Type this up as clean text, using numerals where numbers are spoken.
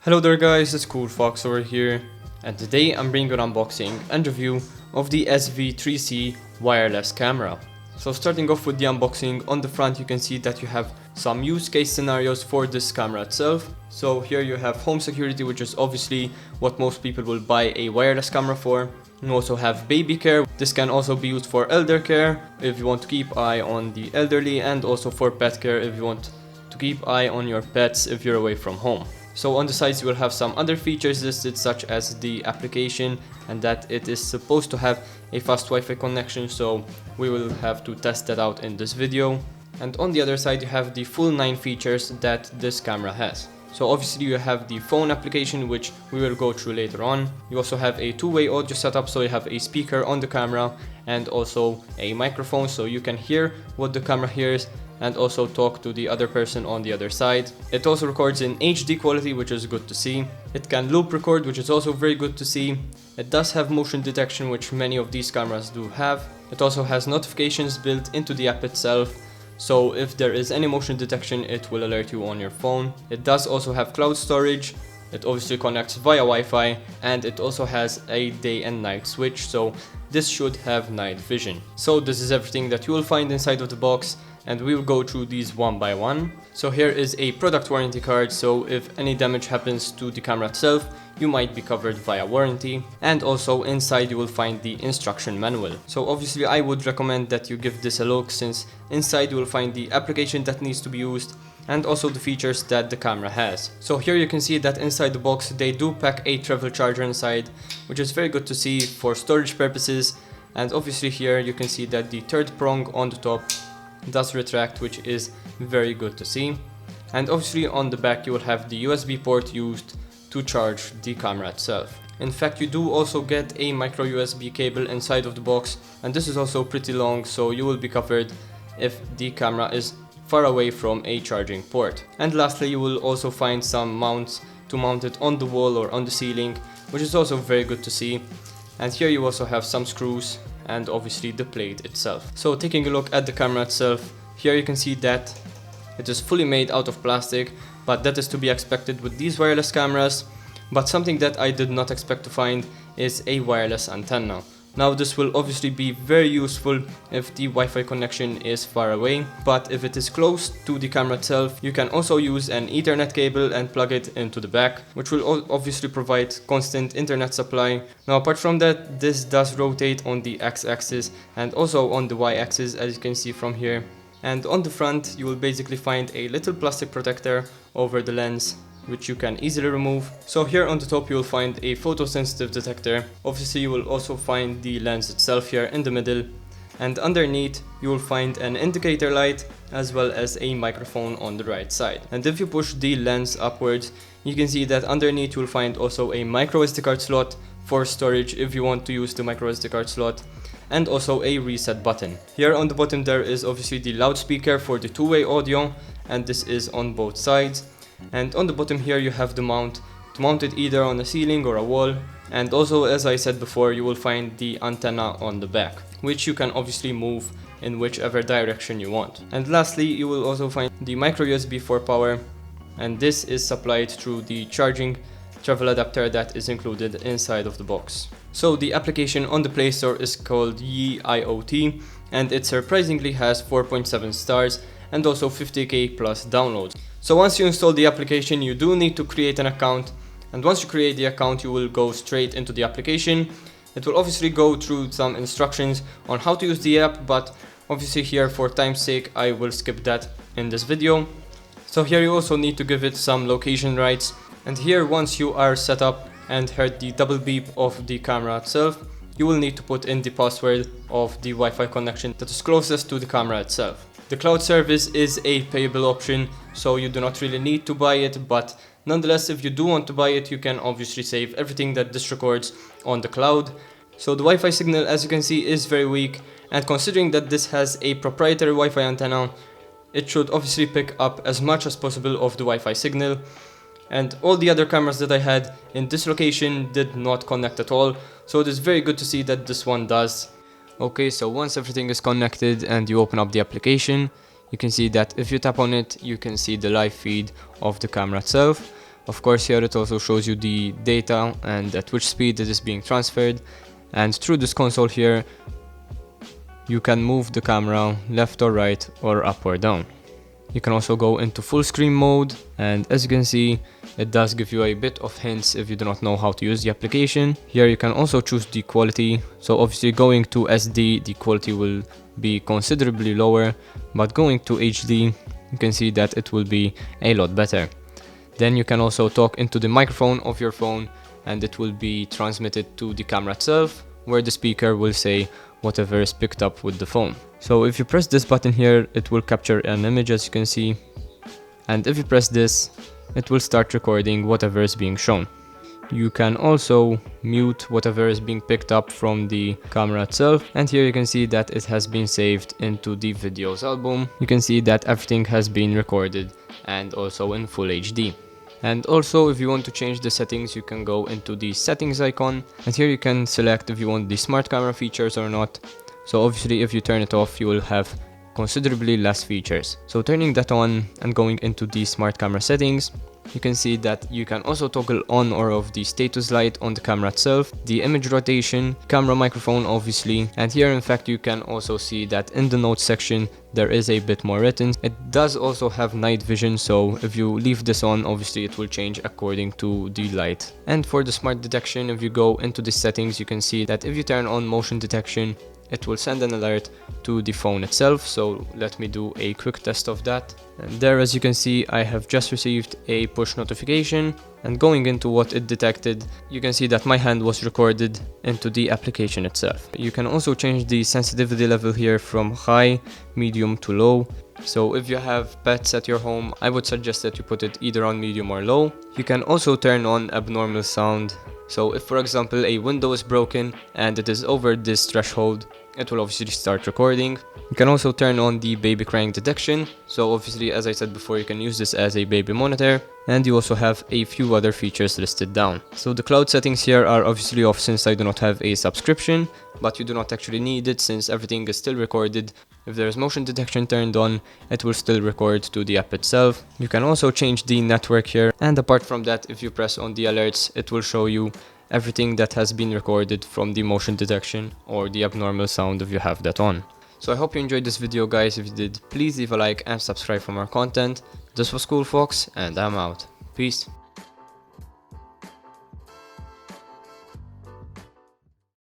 Hello there guys, it's CoolFox over here, and today I'm bringing an unboxing and review of the SV3C Wireless Camera. So starting off with the unboxing, on the front you can see that you have some use case scenarios for this camera itself. So here you have home security, which is obviously what most people will buy a wireless camera for. You also have baby care. This can also be used for elder care if you want to keep eye on the elderly, and also for pet care if you want to keep eye on your pets if you're away from home. So on the sides you will have some other features listed, such as the application and that it is supposed to have a fast Wi-Fi connection, so we will have to test that out in this video. And on the other side you have the full 9 features that this camera has. So obviously you have the phone application, which we will go through later on. You also have a two-way audio setup, so you have a speaker on the camera and also a microphone, so you can hear what the camera hears and also talk to the other person on the other side. It also records in HD quality, which is good to see. It can loop record, which is also very good to see. It does have motion detection, which many of these cameras do have. It also has notifications built into the app itself, so if there is any motion detection it will alert you on your phone. It does also have cloud storage. It obviously connects via Wi-Fi, and it also has a day and night switch, so this should have night vision. So this is everything that you will find inside of the box, and we will go through these one by one. So here is a product warranty card, so if any damage happens to the camera itself, you might be covered via warranty. And also inside you will find the instruction manual. So obviously I would recommend that you give this a look, since inside you will find the application that needs to be used and also the features that the camera has. So here you can see that inside the box they do pack a travel charger inside, which is very good to see for storage purposes. And obviously here you can see that the third prong on the top does retract, which is very good to see. And obviously on the back you will have the USB port used to charge the camera itself. In fact, you do also get a micro USB cable inside of the box, and this is also pretty long, so you will be covered if the camera is far away from a charging port. And lastly you will also find some mounts to mount it on the wall or on the ceiling, which is also very good to see. And here you also have some screws and obviously the plate itself. So taking a look at the camera itself, here you can see that it is fully made out of plastic, but that is to be expected with these wireless cameras. But something that I did not expect to find is a wireless antenna. Now this will obviously be very useful if the Wi-Fi connection is far away, but if it is close to the camera itself, you can also use an Ethernet cable and plug it into the back, which will obviously provide constant internet supply. Now apart from that, this does rotate on the x-axis and also on the y-axis, as you can see from here. And on the front you will basically find a little plastic protector over the lens, which you can easily remove. So here on the top you will find a photosensitive detector. Obviously you will also find the lens itself here in the middle, and underneath you will find an indicator light as well as a microphone on the right side. And if you push the lens upwards, you can see that underneath you will find also a micro SD card slot for storage if you want to use the micro SD card slot, and also a reset button. Here on the bottom there is obviously the loudspeaker for the two-way audio, and this is on both sides. And on the bottom here you have the mount to mount it either on a ceiling or a wall. And also, as I said before, you will find the antenna on the back, which you can obviously move in whichever direction you want. And lastly you will also find the micro USB for power, and this is supplied through the charging travel adapter that is included inside of the box. So the application on the Play Store is called YeIoT, and it surprisingly has 4.7 stars and also 50k plus downloads. So once you install the application you do need to create an account, and once you create the account you will go straight into the application. It will obviously go through some instructions on how to use the app, but obviously here for time's sake I will skip that in this video. So here you also need to give it some location rights, and here once you are set up and heard the double beep of the camera itself, you will need to put in the password of the Wi-Fi connection that is closest to the camera itself. The cloud service is a payable option, so you do not really need to buy it, but nonetheless if you do want to buy it you can obviously save everything that this records on the cloud. So the Wi-Fi signal, as you can see, is very weak, and considering that this has a proprietary Wi-Fi antenna, it should obviously pick up as much as possible of the Wi-Fi signal. And all the other cameras that I had in this location did not connect at all, so it is very good to see that this one does. Okay, so once everything is connected and you open up the application, you can see that if you tap on it, you can see the live feed of the camera itself. Of course, here it also shows you the data and at which speed it is being transferred. And through this console here, you can move the camera left or right or up or down. You can also go into full screen mode, and as you can see, it does give you a bit of hints if you do not know how to use the application. Here you can also choose the quality, so obviously going to SD the quality will be considerably lower, but going to HD you can see that it will be a lot better. Then you can also talk into the microphone of your phone and it will be transmitted to the camera itself, where the speaker will say whatever is picked up with the phone. So if you press this button here, it will capture an image, as you can see, and if you press this, it will start recording whatever is being shown. You can also mute whatever is being picked up from the camera itself, and here you can see that it has been saved into the videos album. You can see that everything has been recorded and also in full HD. And also, if you want to change the settings, you can go into the settings icon, and here you can select if you want the smart camera features or not. So obviously if you turn it off, you will have considerably less features. So turning that on and going into the smart camera settings, you can see that you can also toggle on or off the status light on the camera itself, the image rotation, camera microphone obviously, and here in fact you can also see that in the notes section there is a bit more written. It does also have night vision, so if you leave this on, obviously it will change according to the light. And for the smart detection, if you go into the settings, you can see that if you turn on motion detection, it will send an alert to the phone itself. So let me do a quick test of that. And there, as you can see, I have just received a push notification, and going into what it detected, you can see that my hand was recorded into the application itself. You can also change the sensitivity level here from high, medium to low. So if you have pets at your home, I would suggest that you put it either on medium or low. You can also turn on abnormal sound. So if, for example, a window is broken and it is over this threshold, it will obviously start recording. You can also turn on the baby crying detection. So obviously, as I said before, you can use this as a baby monitor, and you also have a few other features listed down. So the cloud settings here are obviously off since I do not have a subscription, but you do not actually need it since everything is still recorded. If there is motion detection turned on, it will still record to the app itself. You can also change the network here, and apart from that, if you press on the alerts, it will show you everything that has been recorded from the motion detection or the abnormal sound if you have that on. So I hope you enjoyed this video, guys. If you did, please leave a like and subscribe for more content. This was CoolFox, and I'm out. Peace.